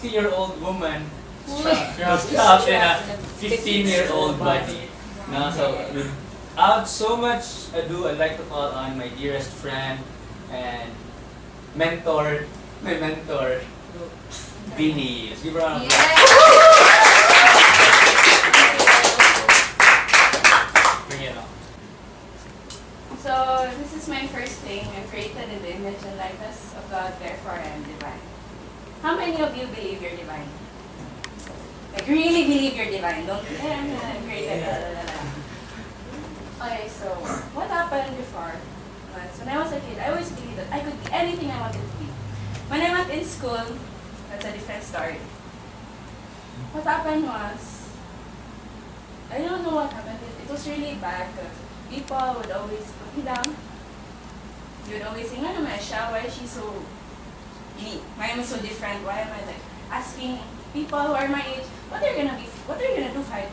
60-year-old woman trapped in a 15-year-old body. No, so without so much ado, I'd like to call on my dearest friend and mentor, my mentor, Vinni. Let's give her a round of applause. Bring it on. So, this is my first thing. I'm created in the image and likeness of God, therefore I am divine. How many of you believe you're divine? Like, really believe you're divine? Don't I'm created. Okay, so, what happened before was, when I was a kid, I always believed that I could be anything I wanted to be. When I went in school, that's a different story. What happened was, I don't know what happened. It was really bad because people would always put me down. You would always say, "Ano naman siya? Why is she so unique? Why am I so different? Why am I like asking people who are my age, what are you gonna do 5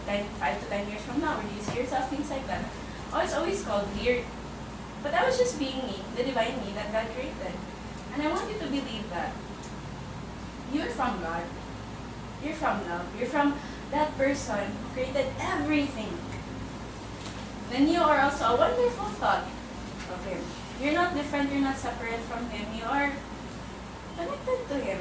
to 10 years from now? Or do you see yourself?" Things like that. I was always called weird. But I was just being me, the divine me that God created. And I want you to believe that you're from God. You're from love. You're from that person who created everything. Then you are also a wonderful thought of Him. You're not different, you're not separate from Him. You are connected to Him.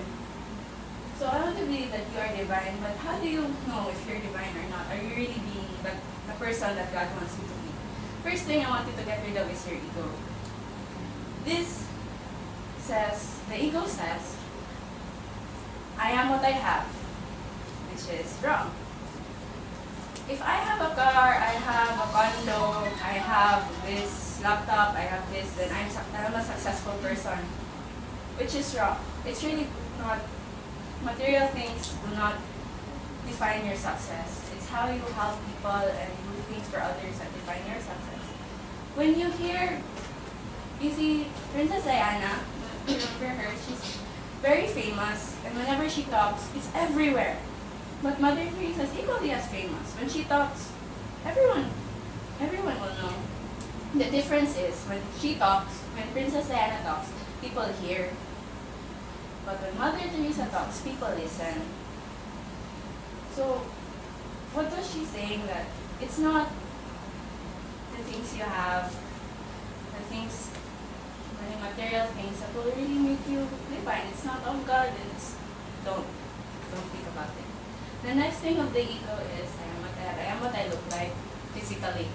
So I want to believe that you are divine, but how do you know if you're divine or not? Are you really being the person that God wants you to be? First thing I want you to get rid of is your ego. The ego says, I am what I have, which is wrong. If I have a car, I have a condo, I have this laptop, I have this, then I'm a successful person, which is wrong. It's really not. Material things do not define your success. It's how you help people and do things for others that define your success. When you see Princess Diana, remember her, she's very famous, and whenever she talks, it's everywhere. But Mother Teresa is equally as famous. When she talks, everyone will know. The difference is, when she talks, when Princess Diana talks, people hear. But when Mother Teresa talks, people listen. So, what was she saying? That it's not the things you have, the things, the material things that will really make you divine. It's not of God. Don't think about it. The next thing of the ego is I am what I look like physically.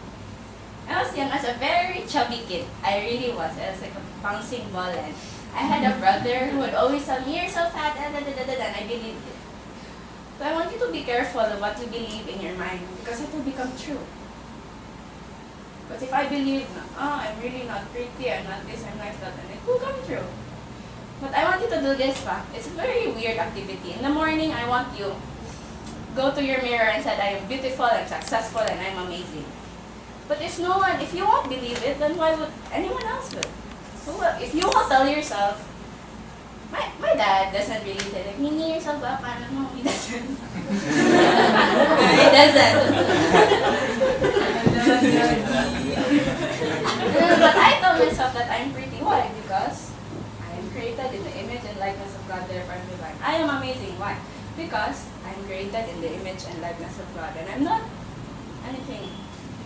I was young as a very chubby kid. I really was. I was like a bouncing ball, and I had a brother who would always tell me, "You're so fat," and I believed it. So I want you to be careful of what you believe in your mind, because it will become true. Because if I believe, I'm really not pretty, I'm not this, I'm not that, and it will come true. But I want you to do this, it's a very weird activity. In the morning, I want you go to your mirror and say, "I am beautiful, I'm successful, and I'm amazing." But if you won't believe it, then why would anyone else will? If you won't tell yourself, my dad doesn't really say, like, "Nini yourself up," no, he doesn't. He doesn't. But I tell myself that I'm pretty. Why? Because I am created in the image and likeness of God, therefore I'm divine. I am amazing. Why? Because I'm created in the image and likeness of God, and I'm not anything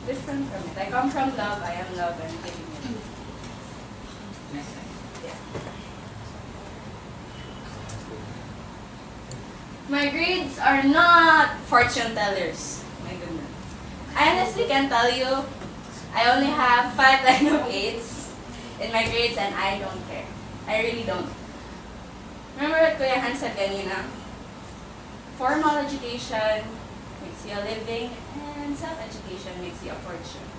different from it. I come from love, I am love, and I'm giving it. Yeah. My grades are not fortune tellers. My goodness. I honestly can tell you, I only have 5 line of 8s in my grades, and I don't care. I really don't. Remember what Kuya Han said kanina? Formal education makes you a living, and self-education makes you a fortune.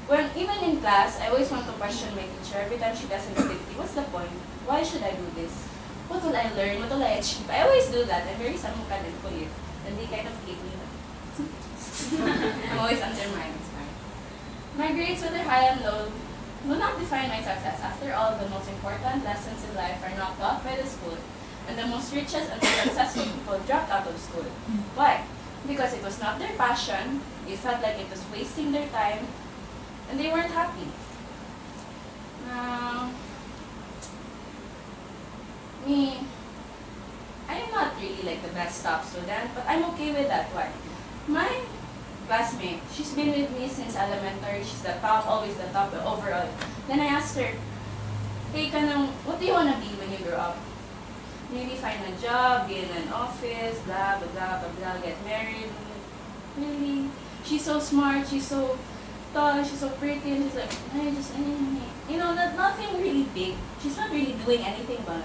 Even in class, I always want to question my teacher every time she doesn't give me. What's the point? Why should I do this? What will I learn? What will I achieve? I always do that. I'm very samukad and kulit. And they kind of hate me. I'm always undermined. It's fine. My grades, whether high and low, will not define my success. After all, the most important lessons in life are not taught by the school. And the most richest and most successful people dropped out of school. Why? Because it was not their passion, they felt like it was wasting their time, and they weren't happy. Me, I am not really like the best top student, but I'm okay with that. Why? My classmate, she's been with me since elementary. She's the top, always the top overall. Then I asked her, hey, what do you want to be when you grow up? Maybe find a job, be in an office, blah, blah, blah, blah, blah, get married. Really? She's so smart, she's so tall, she's so pretty, and she's like, nothing really big. She's not really doing anything, but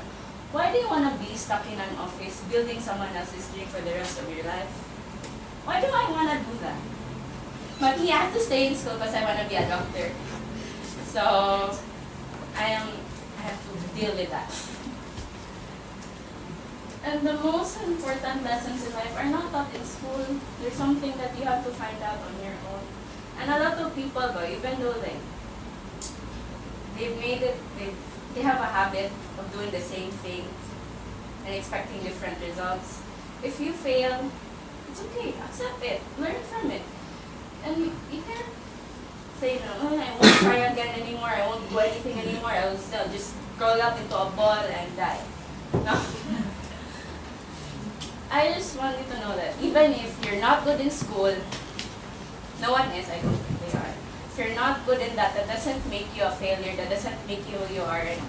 why do you want to be stuck in an office building someone else's dream for the rest of your life? Why do I want to do that? But he had to stay in school because I want to be a doctor. So, I have to deal with that. And the most important lessons in life are not taught in school. There's something that you have to find out on your own. And a lot of people, even though they've made it, they have a habit of doing the same thing and expecting different results. If you fail, it's okay. Accept it. Learn from it. And you can't say, no, I won't try again anymore. I won't do anything anymore. I will still just curl up into a ball and die. No. I just want you to know that even if you're not good in school, no one is, I don't think they are. If you're not good in that, that doesn't make you a failure, that doesn't make you who you are. And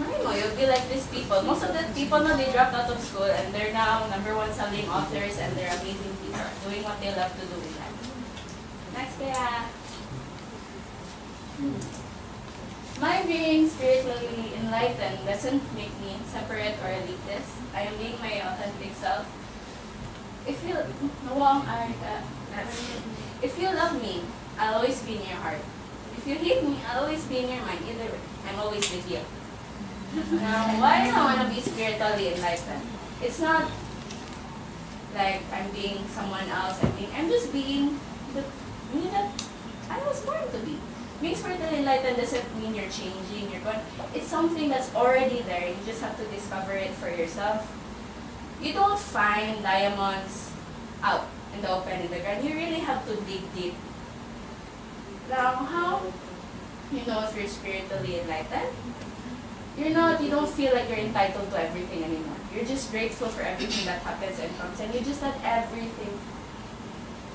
I know, you'll be like these people. Most of the people know they dropped out of school and they're now #1 selling authors and they're amazing people, doing what they love to do in life. Next, kaya. My being spiritually enlightened doesn't make me separate or elitist. I am being my authentic self. If you love me, I'll always be in your heart. If you hate me, I'll always be in your mind. Either way, I'm always with you. Now, why do I want to be spiritually enlightened? It's not like I'm being someone else. I'm just being the me that I was born to be. Being spiritually enlightened doesn't mean you're changing, it's something that's already there. You just have to discover it for yourself. You don't find diamonds out in the open in the ground. You really have to dig deep. Now, how you know if you're spiritually enlightened? You don't feel like you're entitled to everything anymore. You're just grateful for everything that happens and comes, and you just let everything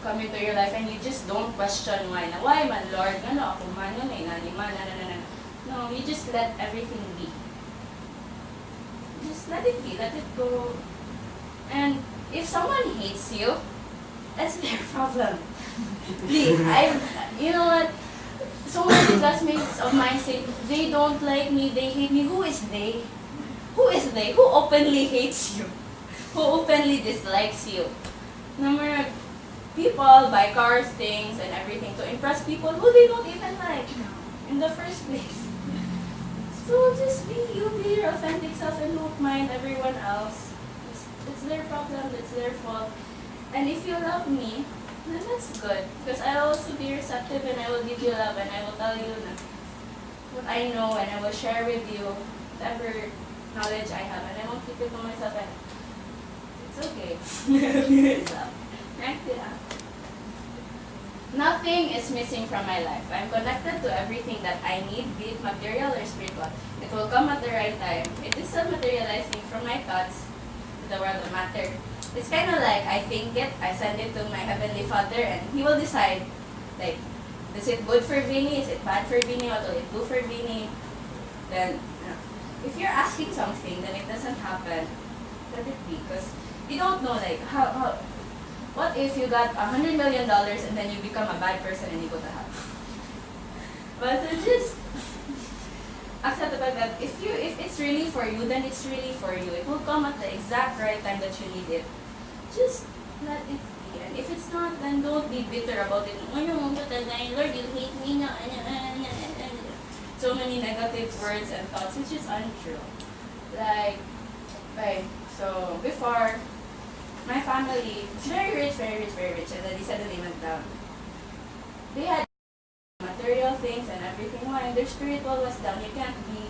come into your life, and you just don't question why. Now, why man, Lord? Ako man, No, you just let everything be. Just let it be, let it go. And if someone hates you, that's their problem. Please, you know what? So many classmates of mine say, they don't like me, they hate me. Who is they? Who is they? Who openly hates you? Who openly dislikes you? Number people buy cars, things, and everything to impress people who they don't even like in the first place. So just be you, be your authentic self, and don't mind everyone else. It's their problem, it's their fault. And if you love me, then that's good. Because I'll also be receptive and I will give you love and I will tell you what I know and I will share with you whatever knowledge I have, and I won't keep it to myself. And it's okay. Be yourself. Right? Yeah. Nothing is missing from my life. I'm connected to everything that I need, be it material or spiritual. It will come at the right time. It is still materializing from my thoughts to the world of matter. It's kind of like I think it, I send it to my Heavenly Father, and He will decide, like, is it good for Vinny? Is it bad for Vinny? What will it do for Vinny? Then, if you're asking something, then it doesn't happen, let it be. Because you don't know, like, what if you got $100 million and then you become a bad person and you go to hell? But so just accept the fact that if it's really for you, then it's really for you. It will come at the exact right time that you need it. Just let it be. And if it's not, then don't be bitter about it. Lord, you hate me now. So many negative words and thoughts, which is untrue. Like, so before, my family is very rich, and then they suddenly went down. They had material things and everything, and their spiritual was down. You can't be.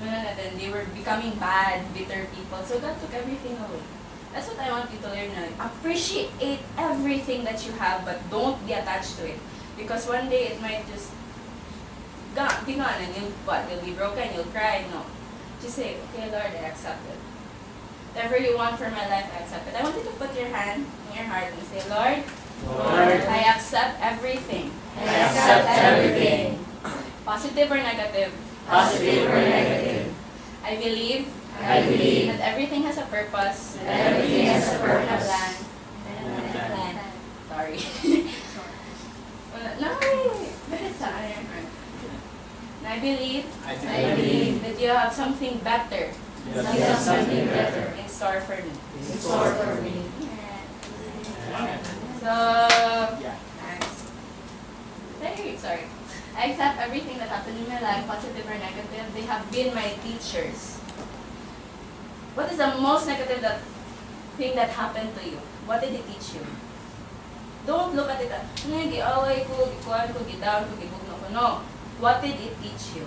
And then they were becoming bad, bitter people. So God took everything away. That's what I want you to learn now. Appreciate everything that you have, but don't be attached to it. Because one day it might just be gone, and you'll be broken, you'll cry. No. Just say, okay, Lord, I accept it. Whatever you want for my life, I accept it. I want you to put your hand in your heart and say, Lord, Lord, I accept everything. I accept everything, Positive or negative. positive or negative. I believe I believe that everything has a purpose. that everything has a And a purpose. plan. And a plan. Sorry. No, but it's not on your heart. And I believe I I believe that you have something better you have something better in store for me. in store for me. So, Yeah. sorry. I accept everything that happened in my life, positive or negative. They have been my teachers. What is the most negative thing that happened to you? What did it teach you? Don't look at it as, giaway ko, gikuhan ko, gidown ko, gibugno ko. No. What did it teach you?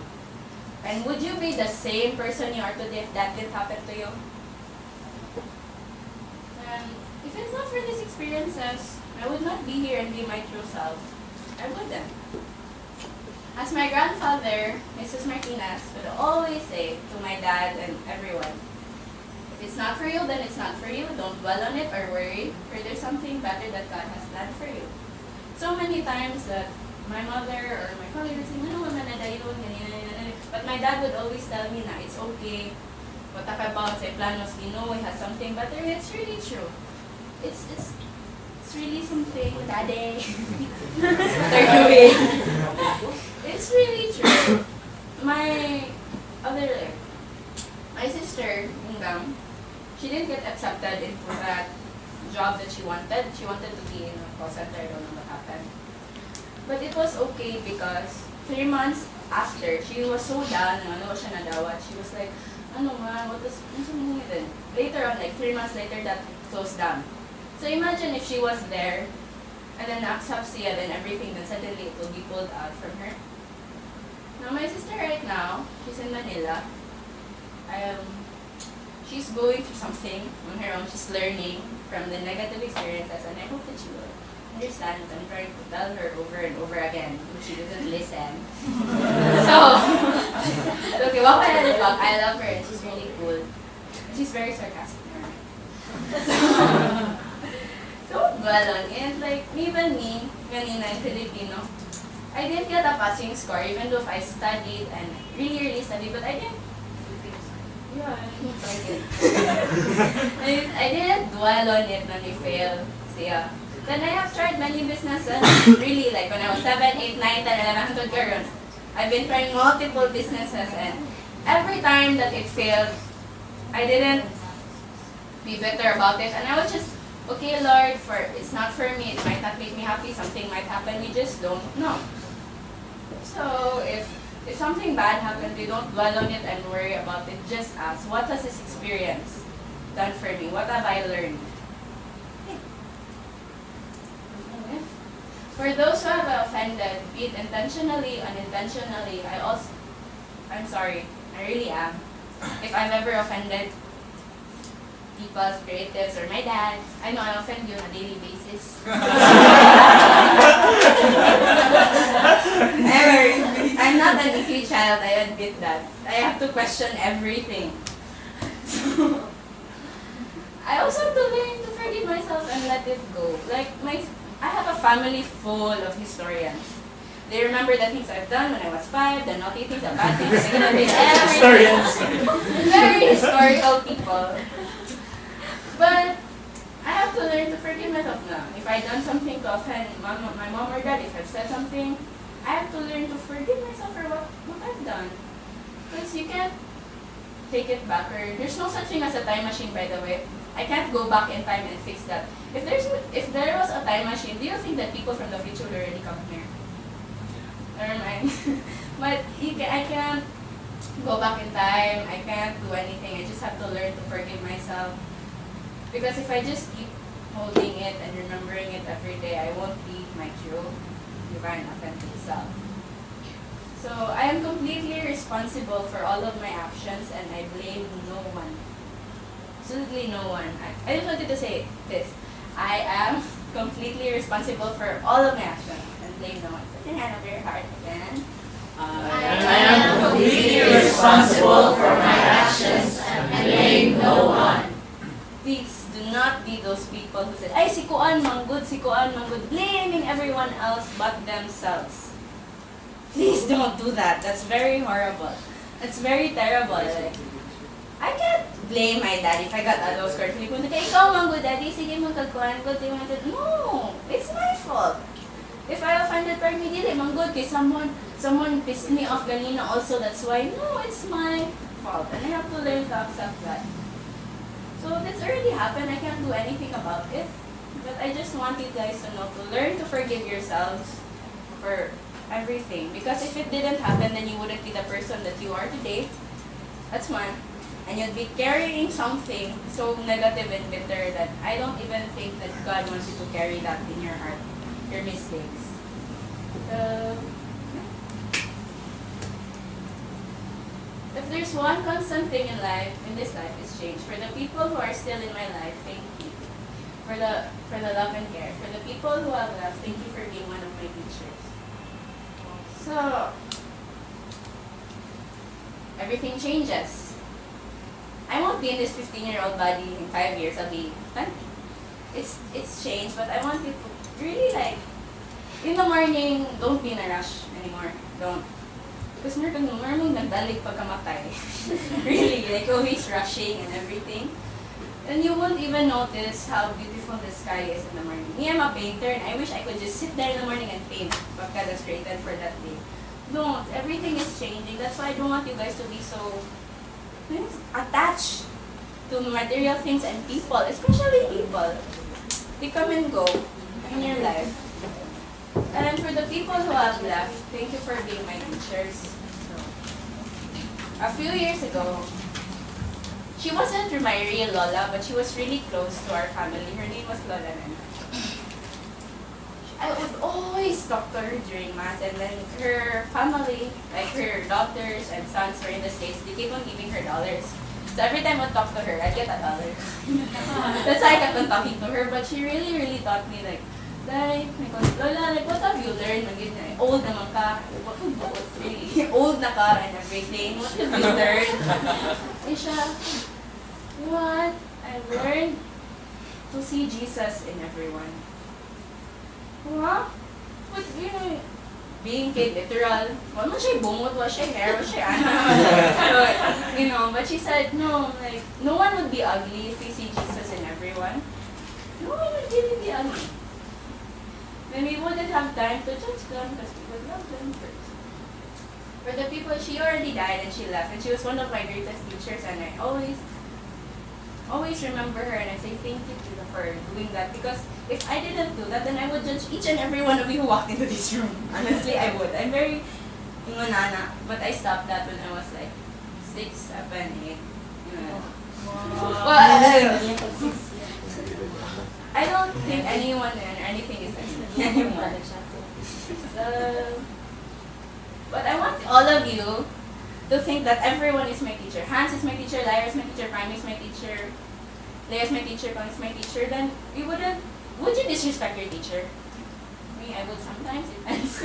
And would you be the same person you are today if that didn't happen to you? And if it's not for these experiences, I would not be here and be my true self. I wouldn't. As my grandfather, Mrs. Martinez, would always say to my dad and everyone, if it's not for you, then it's not for you. Don't dwell on it or worry, for there's something better that God has planned for you. So many times that my mother or my father would say, no, but my dad would always tell me na it's okay. What about say planos, he has something better. It's really true. It's really something, Daddy. What they're doing. It's really true. My sister, Ingang, she didn't get accepted into that job that she wanted. She wanted to be in a call center. I don't know what happened. But it was okay because 3 months after, she was so down, siya nadawat. She was like, later on, like 3 months later, that closed down. So imagine if she was there, and then accept siya, then everything, then suddenly it will be pulled out from her. Now my sister right now, she's in Manila. She's going through something on her own. She's learning from the negative experiences, and I hope that she will understand what I'm trying to tell her over and over again. She doesn't listen. So, okay, I love her, and she's really cool. She's very sarcastic. So, don't dwell on it. Like, even me, kanina in Filipino, I didn't get a passing score, even though I studied and really studied, but I didn't. Yeah, I didn't dwell on it when I failed. So, yeah. Then I have tried many businesses, really, like when I was 7, 8, 9, 10, 11, 12 years, I've been trying multiple businesses, and every time that it failed, I didn't be bitter about it, and I was just, okay, Lord, it's not for me, it might not make me happy, something might happen, we just don't know. So if something bad happened, we don't dwell on it and worry about it, just ask, what has this experience done for me? What have I learned? For those who have offended, be it intentionally, unintentionally, I'm sorry, I really am. If I've ever offended people, creatives, or my dad, I know I offend you on a daily basis. I'm not an easy child, I admit that. I have to question everything. So, I also have to learn to forgive myself and let it go. Like, I have a family full of historians. They remember the things I've done when I was 5, the naughty things, the bad things, everything. Very historical people. But I have to learn to forgive myself now. If I've done something to offend my mom or dad, if I've said something, I have to learn to forgive myself for what I've done. Because you can't take it back. Or there's no such thing as a time machine, by the way. I can't go back in time and fix that. If there was a time machine, do you think that people from the future will already come here? Never mind. But I can't go back in time. I can't do anything. I just have to learn to forgive myself. Because if I just keep holding it and remembering it every day, I won't be my true, divine, authentic self. So I am completely responsible for all of my actions, and I blame no one. Absolutely no one. I just wanted to say this. I am completely responsible for all of my actions and blame no one. Put your hand over your heart again. I am completely responsible for my actions and blame no one. not be those people who said, ay, si Kuan manggod, blaming everyone else but themselves. Please don't do that. That's very horrible. That's very terrible. Like, I can't blame my dad if I got a low score. Kung ikaw manggod, daddy, sige magkagkuhan ko. No, it's my fault. If I offended part me, dili manggod kay someone pissed me off ganina also. That's why, no, it's my fault. And I have to learn to accept that. So this already happened. I can't do anything about it. But I just want you guys to know to learn to forgive yourselves for everything. Because if it didn't happen, then you wouldn't be the person that you are today. That's one. And you'd be carrying something so negative and bitter that I don't even think that God wants you to carry that in your heart, your mistakes. If there's one constant thing in this life, is change. For the people who are still in my life, thank you. For the love and care. For the people who have left, thank you for being one of my teachers. So, everything changes. I won't be in this 15-year-old body in 5 years. I'll be 20. It's changed, but I want you to really in the morning, don't be in a rush anymore. Don't. Because meron nagdalik pagkamatay. Really, always rushing and everything. And you won't even notice how beautiful the sky is in the morning. Me, I'm a painter, and I wish I could just sit there in the morning and paint what God has created for that day. Don't. Everything is changing. That's why I don't want you guys to be so attached to material things and people, especially people. They come and go in your life. And for the people who have left, thank you for being my teachers. A few years ago, she wasn't my real Lola, but she was really close to our family. Her name was Lola Nana. I would always talk to her during Mass, and then her family, like her daughters and sons were in the States, they keep on giving her dollars. So every time I would talk to her, I'd get $1. That's why I kept on talking to her, but she really, really taught me Lola, what have you learned? Old naman ka. Really? Old na ka and everything. What have you learned? Isha, what? I've learned to see Jesus in everyone. What? But, being kid, literal. Wala siya bungot, wala siya hair, wala siya but she said, no one would be ugly if we see Jesus in everyone. No one would really be ugly. Then we wouldn't have time to judge them because we would love them first. For the people, she already died and she left, and she was one of my greatest teachers, and I always remember her, and I say thank you to her for doing that, because if I didn't do that, then I would judge each and every one of you who walked into this room. Honestly, I would. I'm very ingonana, but I stopped that when I was 6, 7, 8. I don't think anyone and anything is anymore. But I want all of you to think that everyone is my teacher. Hans is my teacher, Lyra is my teacher, Prime is my teacher, Leah is my teacher, Con is my teacher. Then would you disrespect your teacher? Me, I would sometimes, it depends.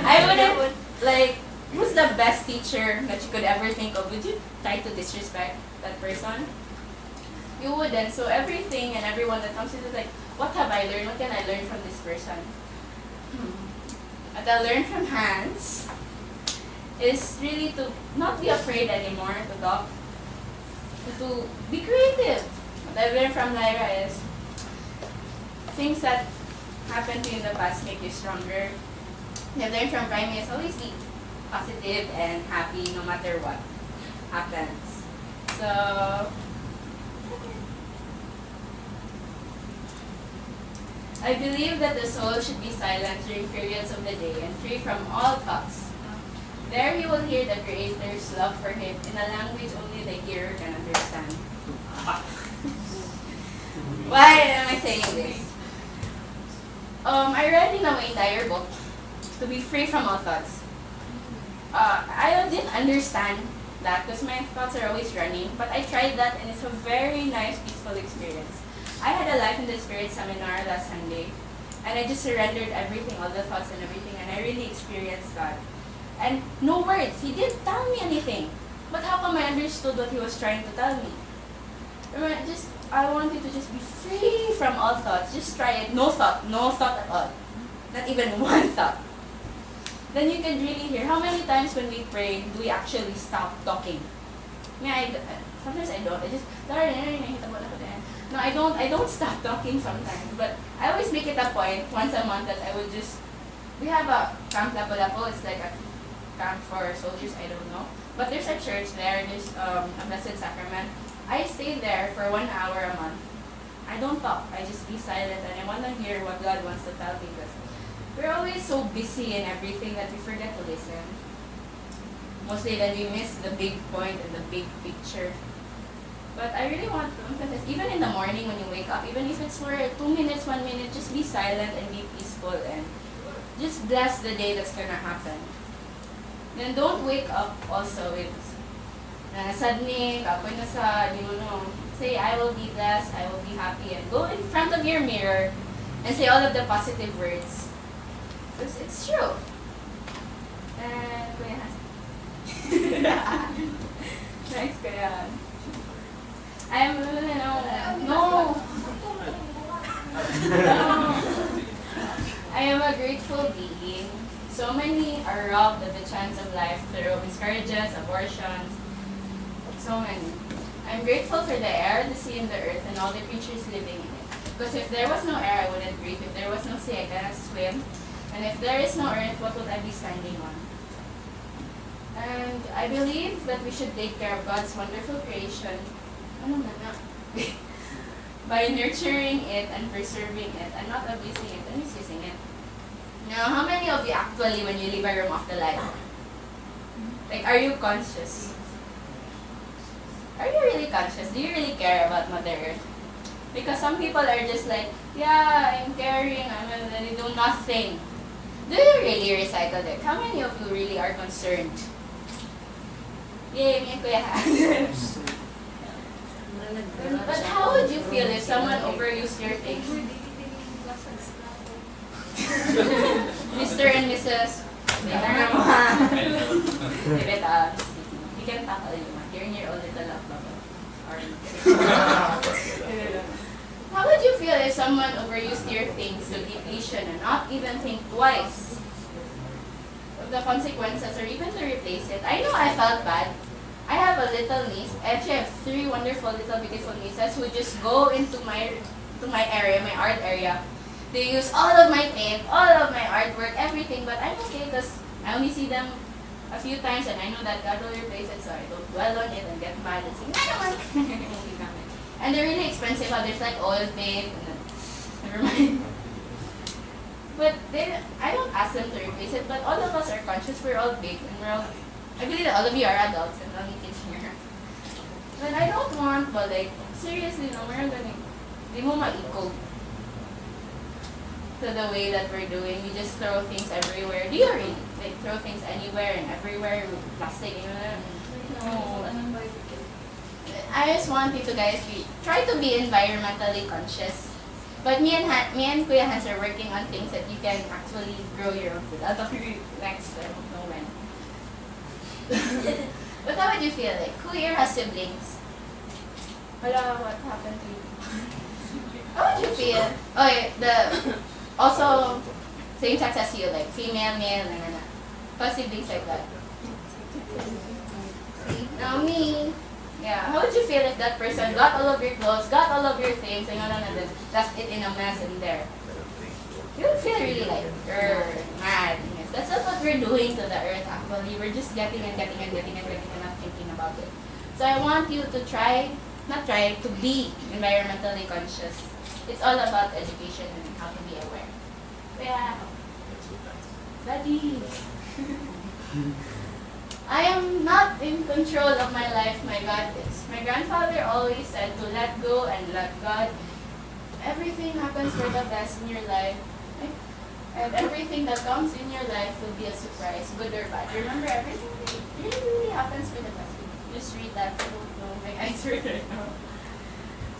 I wouldn't, who's the best teacher that you could ever think of? Would you try to disrespect that person? You wouldn't. So everything and everyone that comes in is what have I learned? What can I learn from this person? What I learned from Hans is really to not be afraid anymore to talk, to be creative. What I learned from Lyra is things that happened to you in the past make you stronger. What I learned from Prime is always be positive and happy no matter what happens. So I believe that the soul should be silent during periods of the day and free from all thoughts. There he will hear the Creator's love for him in a language only the hearer can understand. Why am I saying this? I read in my entire book, To Be Free from All Thoughts. I didn't understand that because my thoughts are always running, but I tried that and it's a very nice, peaceful experience. I had a Life in the Spirit seminar last Sunday, and I just surrendered everything, all the thoughts and everything, and I really experienced God. And no words, he didn't tell me anything. But how come I understood what he was trying to tell me? Remember, I want you to just be free from all thoughts. Just try it. No thought at all. Not even one thought. Then you can really hear how many times when we pray do we actually stop talking. Sometimes I don't. I just no, I don't stop talking sometimes. But I always make it a point once a month that I would just. We have a Camp Lapu-Lapu. It's like a camp for soldiers. I don't know. But there's a church there. There's a Blessed Sacrament. I stay there for 1 hour a month. I don't talk. I just be silent and I want to hear what God wants to tell me because we're always so busy in everything that we forget to listen. Mostly that we miss the big point and the big picture. But I really want to emphasize, even in the morning when you wake up, even if it's for 2 minutes, 1 minute, just be silent and be peaceful and just bless the day that's gonna happen. Then don't wake up also with suddenly, kapoy na sa, say, I will be blessed, I will be happy, and go in front of your mirror and say all of the positive words. Because it's true. And, Kuya Hans. Nice, Kuya. I am a grateful being. So many are robbed of the chance of life through miscarriages, abortions, so many. I'm grateful for the air, the sea, and the earth, and all the creatures living in it. Because if there was no air, I wouldn't breathe. If there was no sea, I cannot swim. And if there is no earth, what would I be standing on? And I believe that we should take care of God's wonderful creation by nurturing it and preserving it, and not abusing it and misusing it. Now, how many of you actually, when you leave a room off the light, like, are you conscious? Are you really conscious? Do you really care about Mother Earth? Because some people are just like, yeah, I'm caring, they do nothing. Do you really recycle it? How many of you really are concerned? Yay, me and Kuya Han. But how would you feel if someone overused your things? Mr. and Mrs. You can tackle you. You're in your own little love bubble. How would you feel if someone overused your things to depletion and not even think twice of the consequences or even to replace it? I know I felt bad. I have a little niece. I actually have 3 wonderful little beautiful nieces who just go into my area, my art area. They use all of my paint, all of my artwork, everything, but I'm okay because I only see them a few times and I know that God will replace it, so I don't dwell on it and get mad and say, and they're really expensive. There's like oil paint and then, never mind. But I don't ask them to replace it, but all of us are conscious, we're all big and we're all, I believe that all of you are adults and only kids here. But I don't want, but like, seriously, no, we're gonna, di mo ma-eco to the way that we're doing. We just throw things everywhere. Do you really? Like, throw things anywhere and everywhere with plastic, No. I just want you to guys try to be environmentally conscious. But me and Kuya Hans are working on things that you can actually grow your own food. I'll talk to you next time. No when. But how would you feel? Like, who here has siblings? What happened to you? How would you feel? Oh, yeah, also same sex as you, like female, male, siblings like that. Now me, yeah. How would you feel if that person got all of your clothes, got all of your things, and then left it in a mess in there? You would feel really like mad. Yes. That's not what we're doing to the earth. Actually, we're just getting and not thinking about it. So I want you to to be environmentally conscious. It's all about education and how to be aware. Yeah. Daddy. I am not in control of my life, my God is. My grandfather always said to let go and let God. Everything happens for the best in your life. And everything that comes in your life will be a surprise, good or bad. Remember, everything really happens for the best. Just read that. I don't know my answer right now.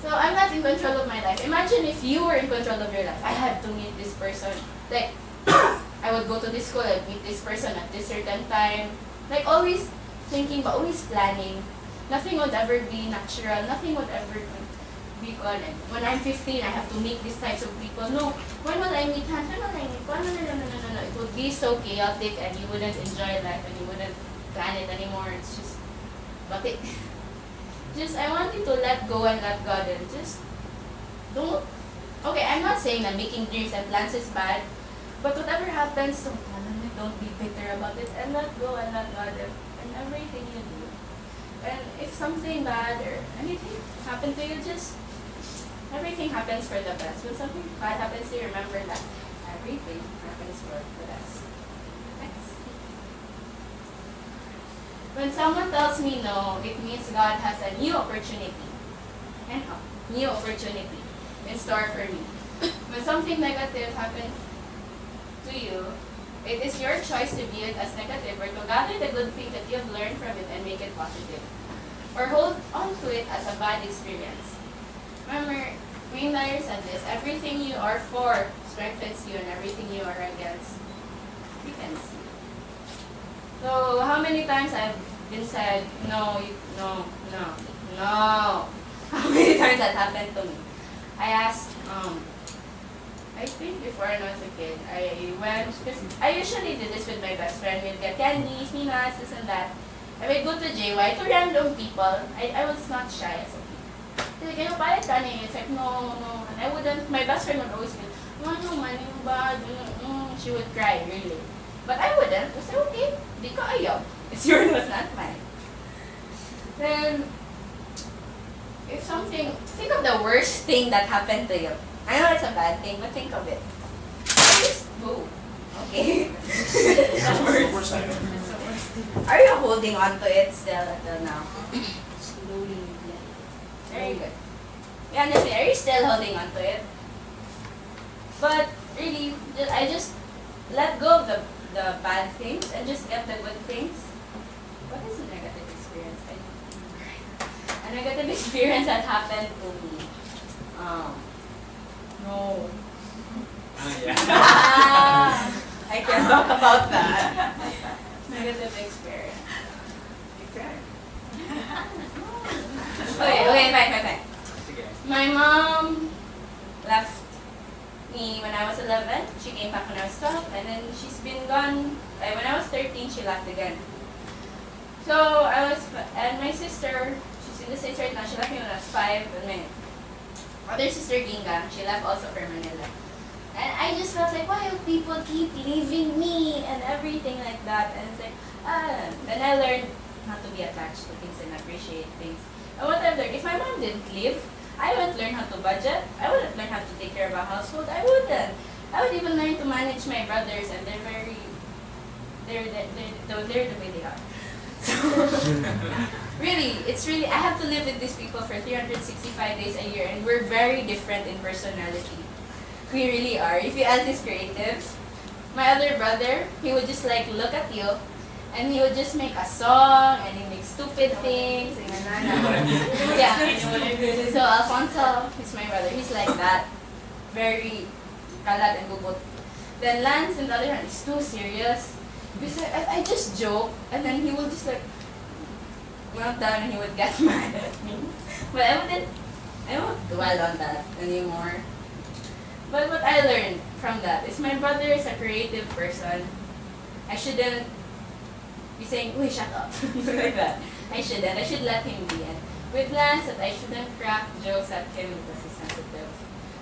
So I'm not in control of my life. Imagine if you were in control of your life. I have to meet this person. Like, I would go to this school, I'd meet this person at this certain time. Like, always thinking, but always planning. Nothing would ever be natural. Nothing would ever be good. When I'm 15, I have to meet these types of people. No, when will I meet Hans? When will I meet? No. It would be so chaotic and you wouldn't enjoy life and you wouldn't plan it anymore. It's just, but it, just, I want you to let go and let God and just don't. Okay, I'm not saying that making dreams and plans is bad, but whatever happens, don't be bitter about it and let go and let God in everything you do. And if something bad or anything happened to you, just everything happens for the best. When something bad happens to you, remember that everything happens for the best. Next. When someone tells me no, it means God has a new opportunity and a new opportunity in store for me. When something negative happens to you, it is your choice to view it as negative or to gather the good things that you have learned from it and make it positive. Or hold on to it as a bad experience. Remember, Wayne Dyer said this, everything you are for strengthens you and everything you are against weakens you. So, how many times I've been said, no. How many times that happened to me? I asked, I think before when I was a kid, I went, because I usually did this with my best friend. We'd get candies, minas, this and that. I would go to JY to random people. I was not shy as a kid. She's like, ano, pala ka niya? It's like, no. And I wouldn't, my best friend would always be, no, man, yung bad. She would cry, really. But I wouldn't. I said, okay, di ko ayaw. It's yours, was not mine. Then, if something, think of the worst thing that happened to you. I know it's a bad thing, but think of it. Just go. Okay? The worst. Are you holding on to it still until now? Slowly. Very good. Yeah, honestly, are you still holding on to it? But really, I just let go of the bad things and just get the good things. What is a negative experience? A negative experience that happened to me. No. Yeah. I can talk about that. Negative experience. Okay, fine. Sige. My mom left me when I was 11. She came back when I was 12, and then she's been gone. When I was 13, she left again. So and my sister, she's in the States right now. She left me when I was 5, and my other sister, Ginga, she left also for Manila. And I just felt like, why do people keep leaving me and everything like that? And it's like, then I learned not to be attached to things and appreciate things. And what I've learned, if my mom didn't leave, I wouldn't learn how to budget. I wouldn't learn how to take care of a household. I wouldn't. I would even learn to manage my brothers, and they're the way they are. So, really, I have to live with these people for 365 days a year, and we're very different in personality. We really are. If you ask these creatives, my other brother, he would just like look at you, and he would just make a song, and he makes stupid things, and yeah. So Alfonso, he's my brother. He's like that, very kalat and bubot. Then Lance, on the other hand, is too serious. Because I just joke, and then he will just like melt down, and he would get mad at me. But I won't dwell on that anymore. But what I learned from that is my brother is a creative person. I shouldn't be saying, "Uy, shut up," like that. I shouldn't. I should let him be. And with Lance, that I shouldn't crack jokes at him because he's sensitive.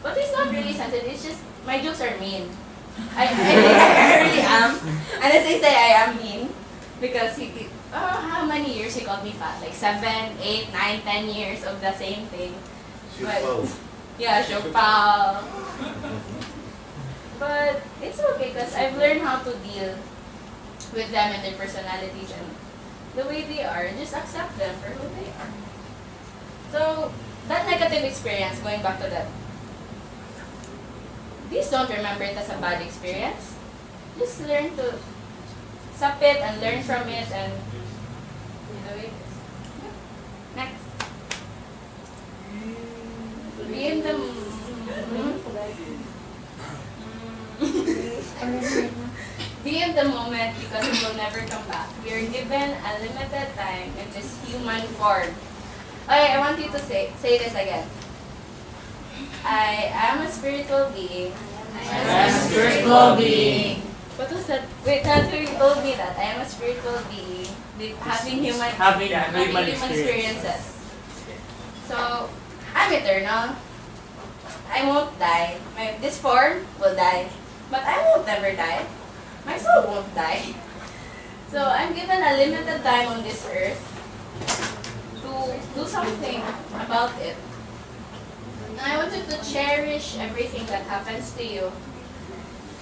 But he's not really sensitive. It's just my jokes are mean. I really am. And as I say, I am mean because how many years he called me fat? Like 7, 8, 9, 10 years of the same thing. But yeah, Chopal. But it's okay because I've learned how to deal with them and their personalities and the way they are. Just accept them for who they are. So that negative experience, going back to that, please don't remember it as a bad experience. Just learn to accept it and learn from it and the way it is. Next. Be in the be Be in the moment because it will never come back. We are given a limited time in this human form. Okay, I want you to say this again. I am a spiritual being. As a spiritual being, What was that? Wait, Andrew told me that I am a spiritual being having human experiences. So, I'm eternal. I won't die. This form will die. But I won't never die. My soul won't die. So, I'm given a limited time on this earth to do something about it. And I want you to cherish everything that happens to you.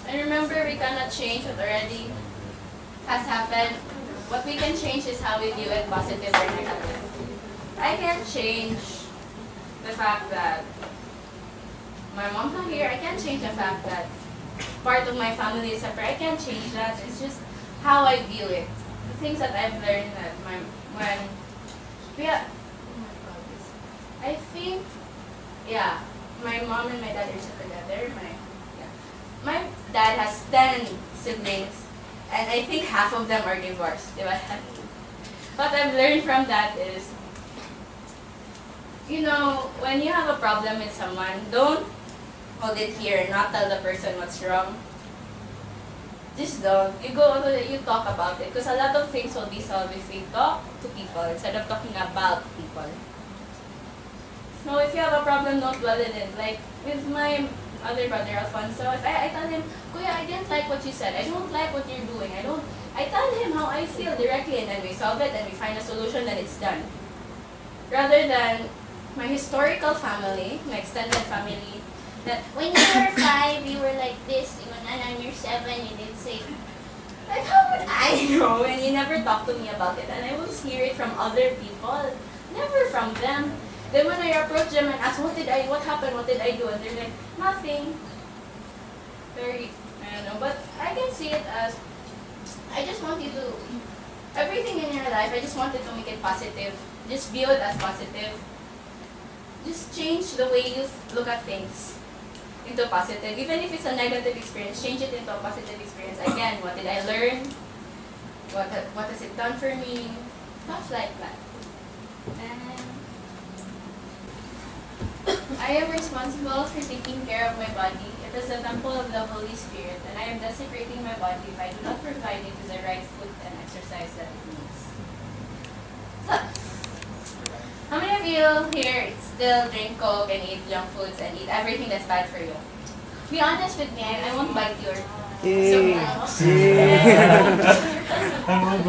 And remember, we cannot change what already has happened. What we can change is how we view it, positive or negative. I can't change the fact that my mom's not here. I can't change the fact that part of my family is separate. I can't change that. It's just how I view it. The things that I've learned that I think, yeah, my mom and my dad are still together. My dad has 10 siblings, and I think half of them are divorced. Diba? What I've learned from that is, when you have a problem with someone, don't hold it here and not tell the person what's wrong. Just don't. You talk about it. Because a lot of things will be solved if we talk to people instead of talking about people. So if you have a problem, don't dwell in it. Like with my other brother, Alfonso, if I tell him, Kuya, I didn't like what you said. I don't like what you're doing. I tell him how I feel directly and then we solve it and we find a solution and it's done. Rather than my historical family, my extended family, that when you were 5, you were like this, and when you're 7, you did say, like, how would I know when you never talk to me about it? And I will hear it from other people, never from them. Then when I approach them and ask, what happened, what did I do? And they're like, nothing. I don't know, but I can see it as, I just want you to, everything in your life, I just wanted to make it positive. Just view it as positive. Just change the way you look at things into positive. Even if it's a negative experience, change it into a positive experience. Again, what did I learn? What has it done for me? Stuff like that. And I am responsible for taking care of my body. It is a temple of the Holy Spirit, and I am desecrating my body if I do not provide it with the right food and exercise that it needs. So, how many of you here still drink Coke and eat junk foods and eat everything that's bad for you? Be honest with me, I won't bite your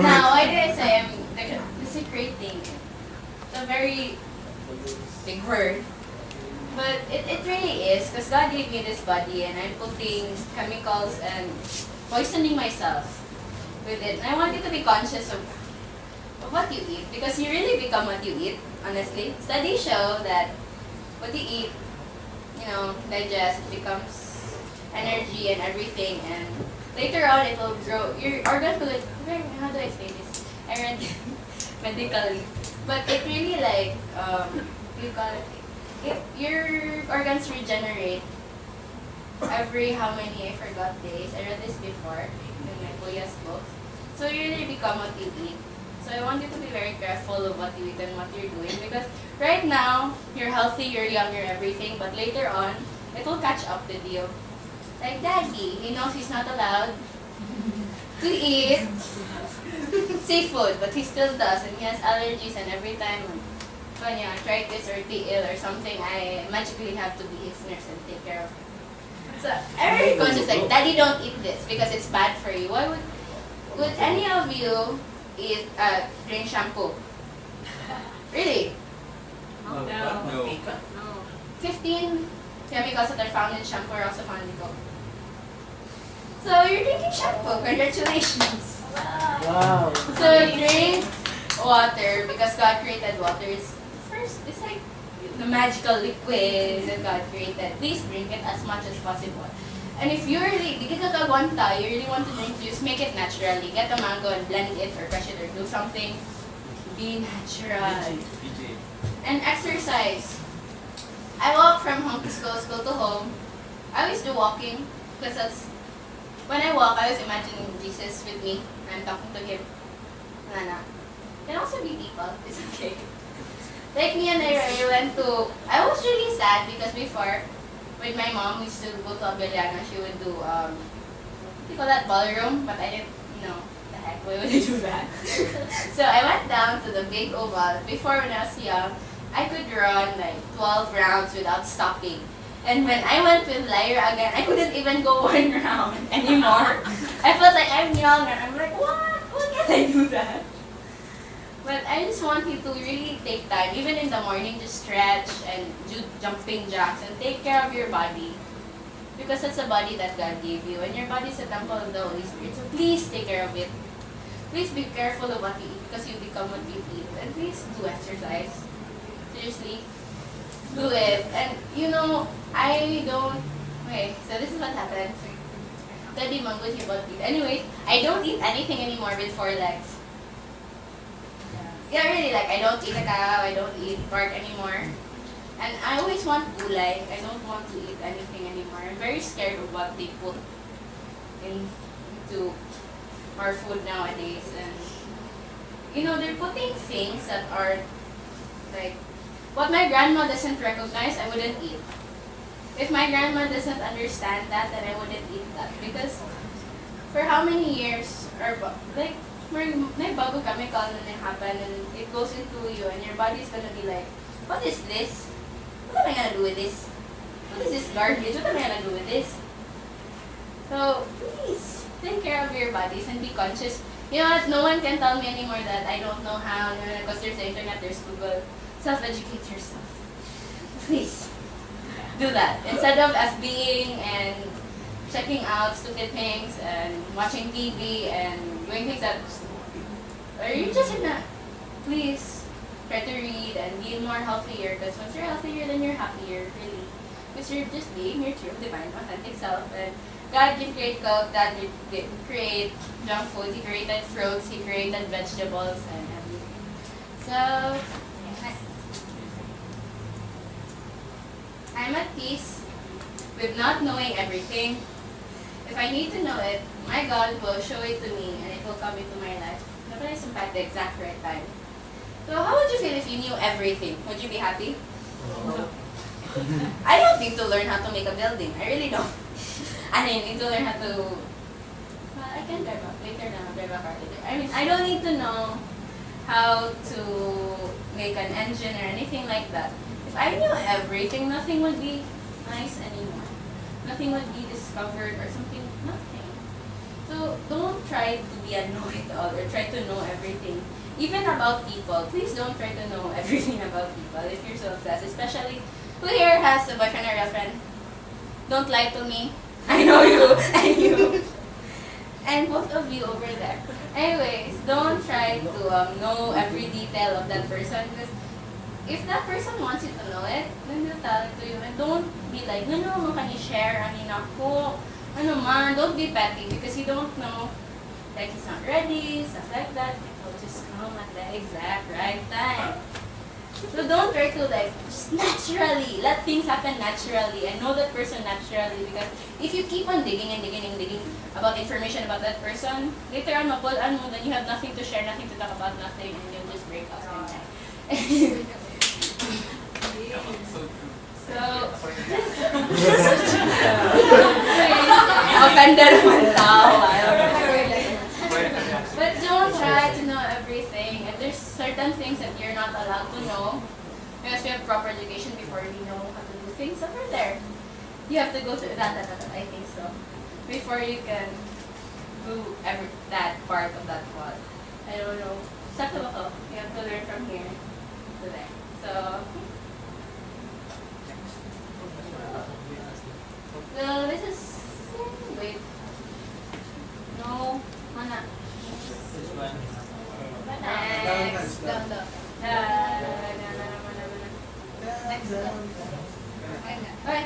Now, why did I say I'm desecrating? It's a very big word. But it really is, because God gave me this body and I'm putting chemicals and poisoning myself with it. And I want you to be conscious of what you eat, because you really become what you eat, honestly. Studies show that what you eat, digest, becomes energy and everything, and later on it will grow. Your organs will, how do I say this? I read medically. But it really you call it, your organs regenerate every how many, I forgot days. I read this before in my Kuya's book. So you really become what you eat. So I want you to be very careful of what you eat and what you're doing, because right now, you're healthy, you're young, you're everything, but later on, it will catch up with you. Like Daddy, he knows he's not allowed to eat seafood, but he still does, and he has allergies, and every time when I try this or be ill or something, I magically have to be his nurse and take care of him. So everyone's just like, Daddy, don't eat this because it's bad for you. Why would any of you drink shampoo? Really? No. 15 chemicals that are found in shampoo are also found in Coke. So you're drinking shampoo. Congratulations. wow. So drink water because God created water. It's like the magical liquid that God created. Please drink it as much as possible. And if you really, you really want to drink juice, make it naturally. Get a mango and blend it or crush it or do something. Be natural. And exercise. I walk from home to school, school to home. I always do walking because when I walk, I always imagine Jesus with me. I'm talking to him. Nana. Can also be people. It's okay. Like me and I went to, I was really sad because before, with my mom, we used to go to Abeliana. She would do, what do you call that, ballroom? But I didn't know. The heck, why would I do that? So I went down to the big oval. Before, when I was young, I could run like 12 rounds without stopping. And when I went with Lyra again, I couldn't even go 1 round anymore. I felt like I'm young and I'm like, what? Why can't I do that? But I just want you to really take time, even in the morning, just stretch and do jumping jacks and take care of your body. Because that's a body that God gave you, and your body is a temple of the Holy Spirit. So please take care of it. Please be careful of what you eat because you become what you eat. And please do exercise. Seriously. Do it. And you know, I don't, okay, so this is what happened. Anyways, I don't eat anything anymore with 4 legs. Yeah, really, like I don't eat a cow, I don't eat pork anymore. And I always want gulay. I don't want to eat anything anymore. I'm very scared of what they put into our food nowadays. And, you know, they're putting things that are, like, what my grandma doesn't recognize, I wouldn't eat. If my grandma doesn't understand that, then I wouldn't eat that. Because for how many years, or like, may bago chemical na happen and it goes into you and your body's gonna be like, what is this? What am I gonna do with this? What is this garbage? What am I gonna do with this? So, please, take care of your bodies and be conscious. You know what? No one can tell me anymore that I don't know how, because there's the internet, there's Google. Self-educate yourself. Please, do that. Instead of FBing and checking out stupid things and watching TV and doing things that, or you're just gonna, please, try to read and be more healthier, because once you're healthier, then you're happier, really. Because you're just being your true, divine, authentic self. And God can create Coke, God can create junk food, He created fruits, He created vegetables, and everything. So, I'm at peace with not knowing everything. If I need to know it, my God will show it to me and it will come into my life. Nobody's at the exact right time. So how would you feel if you knew everything? Would you be happy? No. I don't need to learn how to make a building. I really don't. I need to learn how to... Well, I can drive later na drive a car later. I mean, I don't need to know how to make an engine or anything like that. If I knew everything, nothing would be nice anymore. Nothing would be discovered or something, nothing. So don't try to be a know-it-all or try to know everything. Even about people, please don't try to know everything about people if you're so obsessed. Especially, who here has a boyfriend or girlfriend? Don't lie to me. I know you and you. And both of you over there. Anyways, don't try to know every detail of that person, because if that person wants you to know it, then they'll tell it to you. And don't be like, no, can you share? I mean, ako, ano man, don't be petty because you don't know. Like, he's not ready, stuff like that. It'll just come at the exact right time. So don't try to like, just naturally, let things happen naturally and know that person naturally, because if you keep on digging and digging and digging about information about that person, later on, mapulaan mo, then you have nothing to share, nothing to talk about, nothing, and you'll just break up and die. So, offended naman tao. But don't try to know everything. And there's certain things that you're not allowed to know because we have proper education before we know how to do things over there. You have to go through that, I think so. Before you can do that part of that quad. I don't know. You have to learn from here to there. So, this is, wait. No, mana. Next. Next. Okay.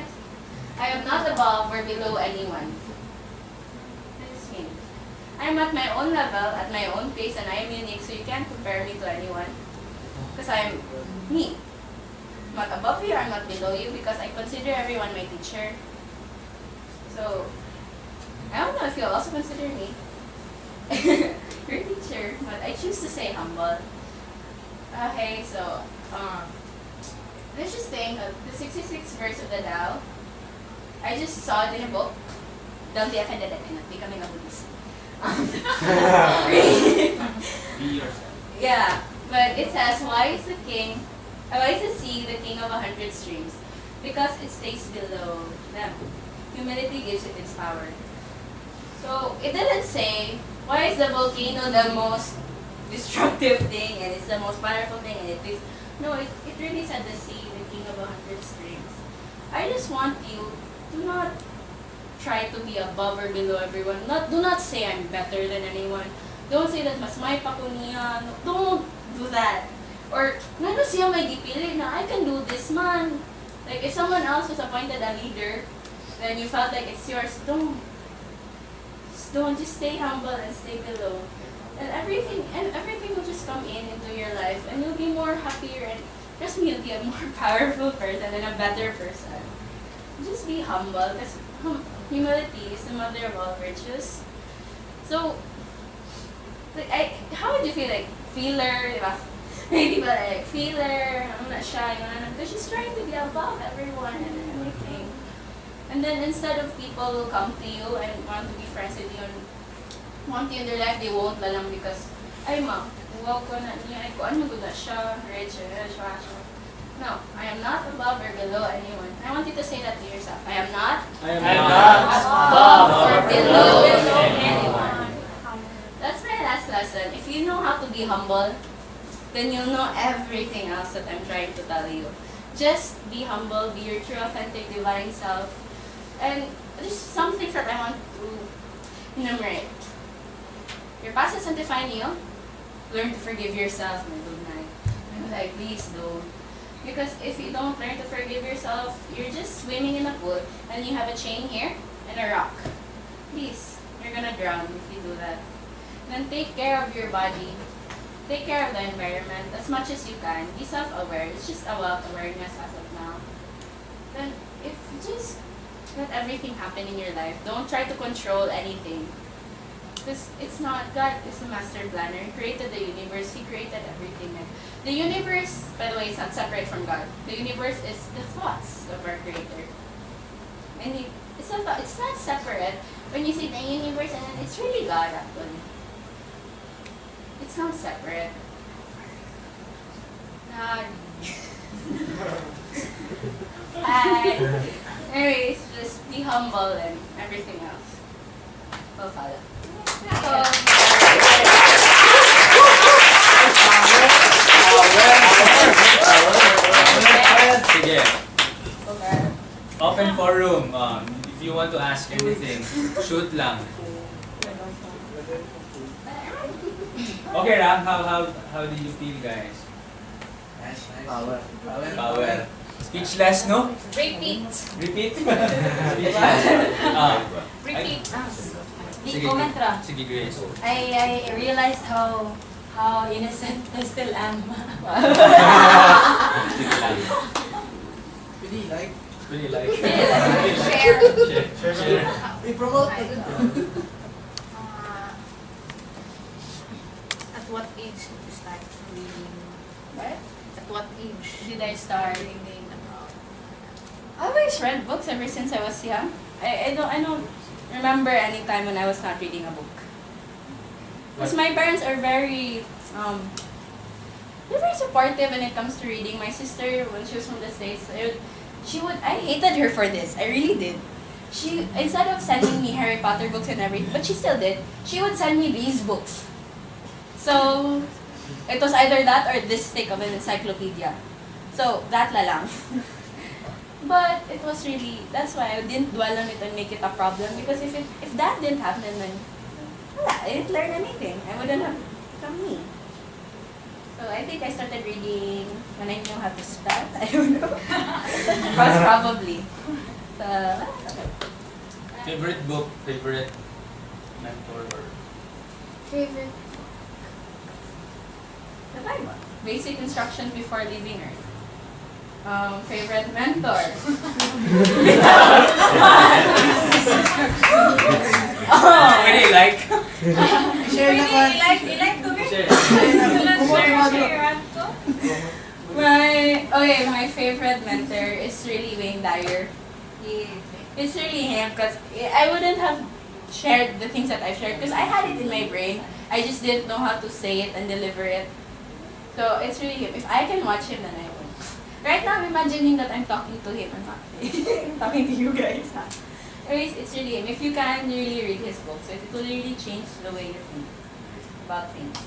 I am not above or below anyone. What does this mean? I am at my own level, at my own pace, and I am unique, so you can't compare me to anyone. Because I am me. I'm not above you, I'm not below you, because I consider everyone my teacher. So, I don't know if you'll also consider me your teacher, but I choose to say humble. Okay, so there's this thing, the 66 verse of the Tao. I just saw it in a book. Don't be offended at me not becoming a Buddhist. Be yourself. Yeah, but it says, why is the sea the king of 100 streams? Because it stays below them. Humility gives it its power. So it didn't say, why is the volcano the most destructive thing and it's the most powerful thing and it is. No, it really said the sea, the king of 100 streams. I just want you to not try to be above or below everyone. Do not say I'm better than anyone. Don't say that mas may pa ko niya. Don't do that. Or, nano siya may gipili na, I can do this man. Like, if someone else was appointed a leader, then you felt like it's yours, don't. Just stay humble and stay below. And everything will just come into your life and you'll be more happier and trust me, you'll be a more powerful person and a better person. Just be humble because humility is the mother of all virtues. So, like, how would you feel like feeler, diba? Maybe like feeler, I'm not shy, because she's trying to be above everyone and everything. And then instead of people will come to you and want to be friends with you and want you in their life, they won't lalang because, ay ma, wow ko na niya, ay ko ano ko na siya, rich, siya. No, I am not above or below anyone. I want you to say that to yourself. I am not above or below anyone. That's my last lesson. If you know how to be humble, then you'll know everything else that I'm trying to tell you. Just be humble, be your true, authentic, divine self. And there's some things that I want to enumerate. Your past doesn't define you. Learn to forgive yourself. I'm like, please don't. Because if you don't learn to forgive yourself, you're just swimming in a pool and you have a chain here and a rock. Please, you're gonna drown if you do that. Then take care of your body. Take care of the environment as much as you can. Be self-aware. It's just about awareness as of now. Then, if you just let everything happen in your life, don't try to control anything. Because it's not, God is a master planner. He created the universe. He created everything. The universe, by the way, is not separate from God. The universe is the thoughts of our Creator. And it's not separate. When you say the universe, and it's really God, actually. It's not separate. Anyways, just be humble and everything else will follow. Sige. Open forum. If you want to ask anything, shoot lang. Okay, Ram, how did you feel, guys? Power. Power. Speechless, no? Repeat. Repeat? Speechless. Repeat. Sige, sige, Grace. I realized how innocent I still am. Really like. Really like. Share. Share. We promote. At what age did you start reading? What? At what age Did I start? reading about? I always read books ever since I was young. I don't remember any time when I was not reading a book. Because my parents are very they're very supportive when it comes to reading. My sister, when she was from the States, I hated her for this. I really did. She, instead of sending me Harry Potter books and everything, but she still did, she would send me these books. So, it was either that or this thick of an encyclopedia. So, that la lang. But it was really, that's why I didn't dwell on it and make it a problem. Because if that didn't happen, then I didn't learn anything. I wouldn't have become me. So I think I started reading when I knew how to spell. I don't know. Most probably. So, Favorite book, favorite mentor, or favorite? The Bible. Basic instructions before leaving Earth. Favorite mentor. Really like? Share na ka. I like to be. Share. My favorite mentor is really Wayne Dyer. It's really him because I wouldn't have shared the things that I've shared because I had it in my brain. I just didn't know how to say it and deliver it. So it's really him. If I can watch him, then I will. Right now, I'm imagining that I'm talking to him and not I'm talking to you guys. Huh? Anyways, it's really him. If you can really read his books, it will really change the way you think about things.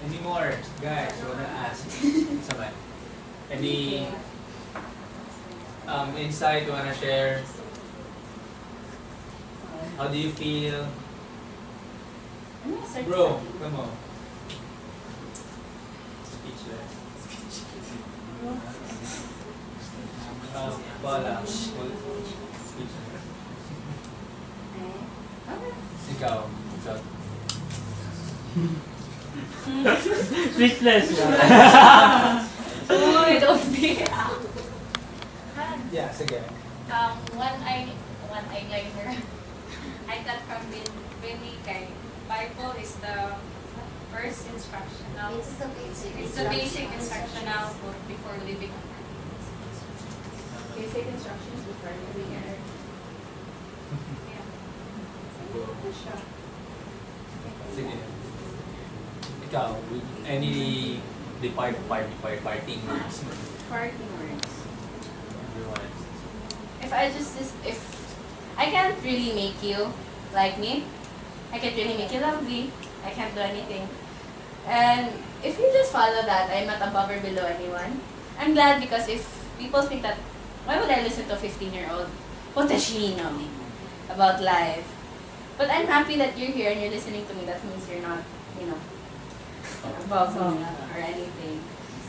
Any more guys you wanna ask? Somebody? Any insight you wanna share? How do you feel? I'm gonna search Bro, something. come on. Speechless. Bala. Speechless. Okay. Ikaw. Speechless. Oh, don't be. Yeah, sige. One eyeliner. I got from Vinni kay Bible is the first instructional. It's the basic instructional book before living on earth. Basic instructions before living on earth. Yeah. Sige. Ikaw, any parting words? Parting words. Everyone. If I can't really make you like me, I can't really make you love me, I can't do anything. And if you just follow that, I'm not above or below anyone. I'm glad because if people think that, why would I listen to a 15-year-old? What does she know about life? But I'm happy that you're here and you're listening to me. That means you're not, above me or anything.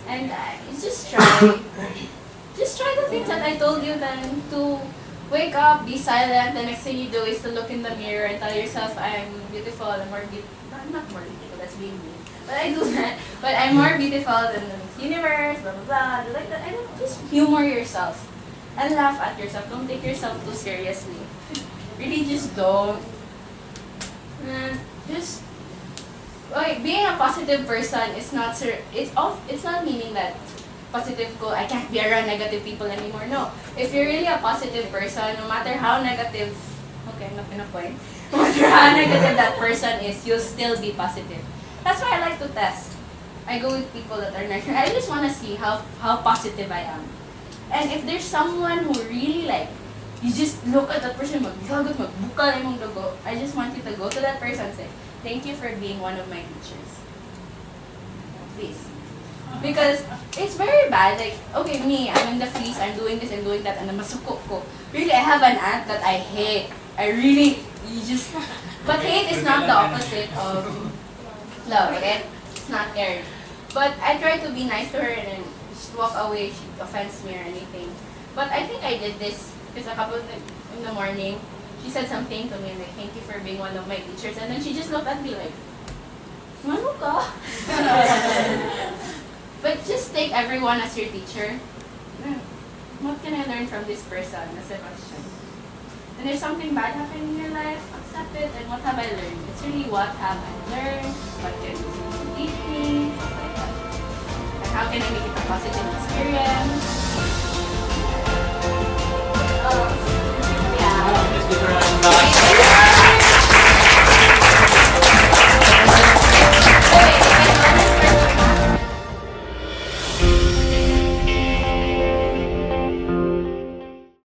And just try the things that I told you then to wake up, be silent, the next thing you do is to look in the mirror and tell yourself, I'm beautiful, I'm more beautiful. I'm not more beautiful, that's being mean. But I do that. But I'm more beautiful than the universe, blah, blah, blah. Do like that. And just humor yourself. And laugh at yourself. Don't take yourself too seriously. Really just don't. And just, being a positive person is not, it's not meaning that positive ko, I can't be around negative people anymore. No. If you're really a positive person, no matter how negative, okay, I'm not gonna point. No matter how negative that person is, you'll still be positive. That's why I like to test. I go with people that are negative. I just want to see how positive I am. And if there's someone who really you just look at that person, magkagot, magbukal imong dugo, I just want you to go to that person and say, thank you for being one of my teachers. Please. Because it's very bad. Okay, me, I'm in the fleece, I'm doing this and doing that, and masuko ko. Really, I have an aunt that I hate. But hate is not the opposite of love, okay? It's not caring. But I try to be nice to her and then just walk away if she offends me or anything. But I think I did this because a couple of in the morning, she said something to me like, thank you for being one of my teachers. And then she just looked at me like, ano ka? But just take everyone as your teacher. What can I learn from this person? That's a question. And if something bad happened in your life, accept it. And what have I learned? It's really what have I learned? What can teach me? Stuff like that. And how can I make it a positive experience?